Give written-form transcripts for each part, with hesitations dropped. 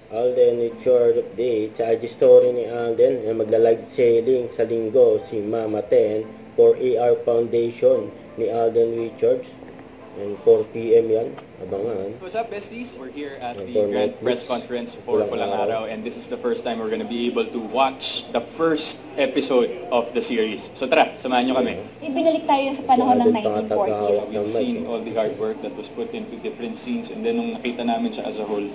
Alden with short update sa IG story ni Alden na magla-live selling sa linggo si Mama 10 for AR Foundation ni Alden Richards. And 4 PM yan, abangan. What's up, besties? We're here at And the for Grand Netflix, Press Conference for Pulang Araw, and this is the first time we're gonna be able to watch the first episode of the series. So tara, samahan nyo kami. Ibinalik tayo sa panahon ng 1940s. We've seen all the hard work that was put into different scenes, and then nung nakita namin siya as a whole,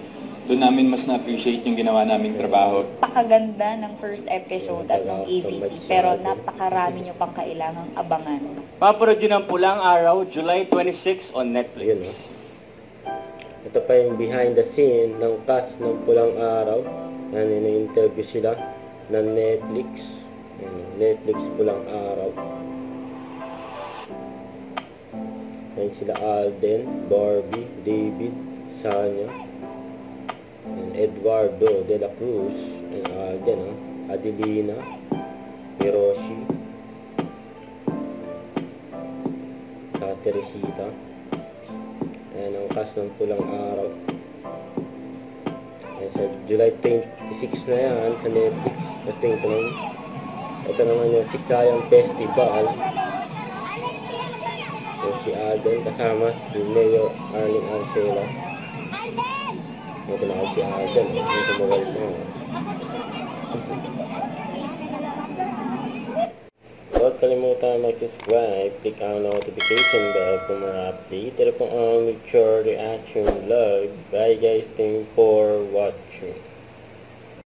doon namin mas na-appreciate yung ginawa naming trabaho. Napakaganda ng first episode at ng AVP, pero napakarami nyo pang kailangang abangan. Paparod yun ang Pulang Araw, July 26 on Netflix. Yun, ito pa yung behind the scene ng cast ng Pulang Araw. Yan, interview sila ng Netflix. Netflix Pulang Araw. Yan sila Alden, Barbie, David, Sanya, and Eduardo de la Cruz, and Alden, Adelina, Hiroshi, Teresita. Ayan ang cast ng Pulang Araw. Ayan, sa July 26 na yan sa Netflix. Ito naman yung Sikayang Festival. Yung si Alden kasama si Mayor Arlene Arcela. Ito na si Alden. Yung sumugal mo. Huwag kalimutan mag-subscribe, click ang notification bell for more update. Ito po ang Mature Reaction Vlog. Bye guys, thank you for watching.